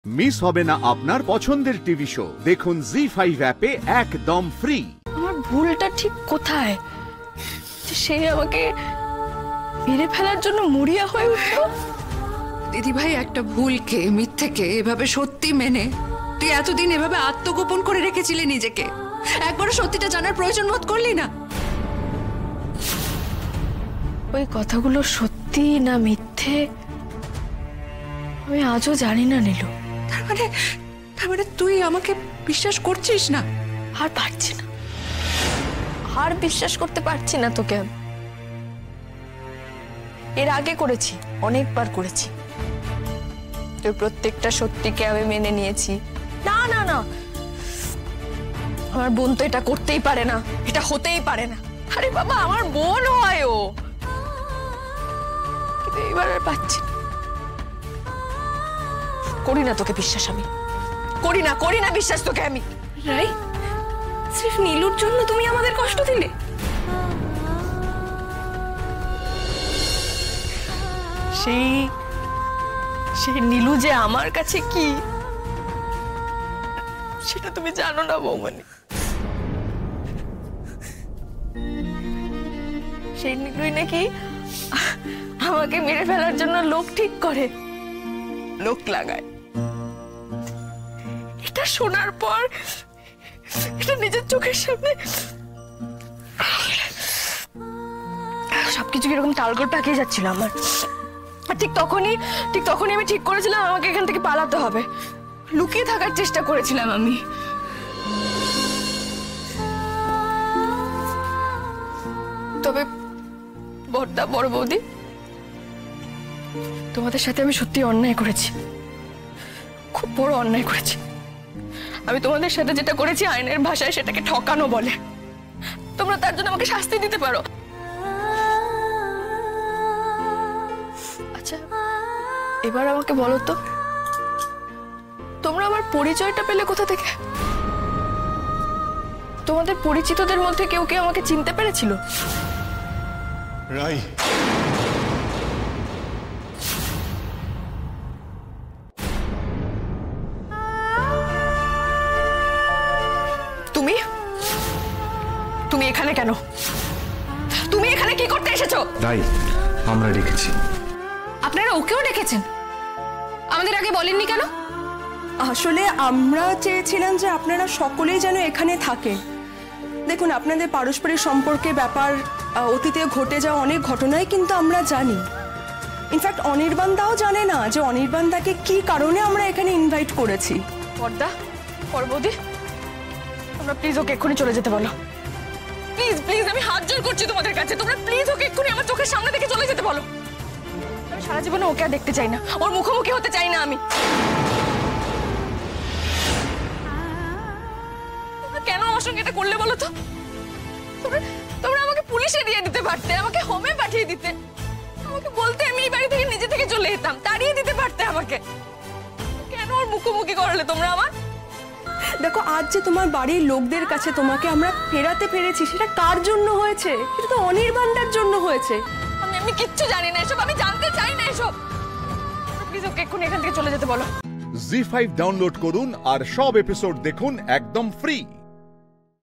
Miss হবে না আপনার পছন্দের টিভি শো। দেখুন জি5 অ্যাপে একদম ফ্রি। আমার ভুলটা ঠিক কোথায় যে সে আমাকে মেরে ফেলার জন্য মরিয়া হয়ে উঠলো? দিদি ভাই, একটা ভুলকে মিথ্যেকে এভাবে সত্যি মেনে তুই এতদিন এভাবে আত্মগোপন করে রেখেছিলি নিজেকে, একবারও সত্যিটা জানার প্রয়োজন বোধ করলি না? ওই কথাগুলো সত্যি না মিথ্যে আমি আজও জানি না নীলু। তার মানে তুই আমাকে বিশ্বাস করছিস না? আর পারছি না, আর বিশ্বাস করতে পারছি না তোকে। এর আগে করেছি, অনেকবার করেছি, তোর প্রত্যেকটা সত্যিকে আমি মেনে নিয়েছি। না না না, আমার বোন তো এটা করতেই পারে না, এটা হতেই পারে না। আরে বাবা, আমার বোন হয় ও, কিন্তু এবার আর পাচ্ছি না। করি না তোকে বিশ্বাস, আমি করি না বিশ্বাস তোকে আমি। রাই, সির্ফ নীলুর জন্য তুমি আমাদের কষ্ট দিলে? সেই নীলু যে আমার কাছে কি সেটা তুমি জানো না বৌমনি। সেই নীলুই নাকি আমাকে মেরে ফেলার জন্য লোক ঠিক করে, লোক লাগায়। এটা শোনার পর এটা নিজের চোখের সামনে সবকিছু কিরকম তালগোল পাকিয়ে যাচ্ছিল আমার। আর ঠিক তখনই আমি ঠিক করেছিলাম আমাকে এখান থেকে পালাতে হবে, লুকিয়ে থাকার চেষ্টা করেছিলাম আমি। তবে বড়দা, বড় বৌদি, তোমাদের সাথে আমি সত্যি অন্যায় করেছি, খুব বড় অন্যায় করেছি। আমি তোমাদের সাথে যেটা করেছি আইনের ভাষায় সেটাকে ঠকানো বলে। তোমরা তার জন্য আমাকে শাস্তি দিতে পারো। আচ্ছা, এবার আমাকে বলো তো, তোমরা আমার পরিচয়টা পেলে কোথা থেকে? তোমাদের পরিচিতদের মধ্যে কেউ কেউ আমাকে চিনতে পেরেছিল? রাই, তুমি এখানে কেন? তুমি এখানে কি করতে এসেছো? রাই, আমরা রেখেছি। আপনারা ওকেও রেখেছেন? আমাদের আগে বলেননি কেন? আসলে আমরা চেয়েছিলাম যে আপনারা সকলেই যেন এখানে থাকেন। দেখুন, আপনাদের পারস্পরিক সম্পর্কে ব্যাপার অতীতে ঘটে যাওয়া অনেক ঘটনাই কিন্তু আমরা জানি। ইনফ্যাক্ট অনির্বাণদাও জানে না যে অনির্বাণদাকে কি কারণে আমরা এখানে ইনভাইট করেছি। বড়দা, বড়বৌদি, তোমরা প্লিজ ওকে এক্ষুনি চলে যেতে বলো। প্লিজ প্লিজ, আমি হাত জোড় করছি তোমাদের কাছে, তোমরা প্লিজ ওকে এক্ষুনি আমার চোখের সামনে থেকে চলে যেতে বলো। আমি সারা জীবনে ওকে আর দেখতে চাই না, ওর মুখোমুখি হতে চাই না আমি। কেন আমার সঙ্গে এটা করলে বলো তো? তোমরা আমাকে পুলিশে দিয়ে দিতে পারতে, আমাকে হোমে পাঠিয়ে দিতে, আমাকে বলতে আমি এই বাড়ি থেকে নিজে থেকে চলে যেতাম, তাড়িয়ে দিতে পারতে আমাকে। কেন ওর মুখোমুখি করলে তোমরা আমার? দেখো, আজ যে তোমার বাড়ির লোকদের কাছে তোমাকে আমরা ফেরাতে পেরেছি, সেটা কার জন্য হয়েছে? সেটা তো অনির্বাণদার জন্য হয়েছে। আমি কিচ্ছু জানি না এসব, আমি জানতে চাই না এসব। প্লিজ ওকে এক্ষুনি এখান থেকে চলে যেতে বলো। জি5 ডাউনলোড করুন আর সব এপিসোড দেখুন একদম ফ্রি।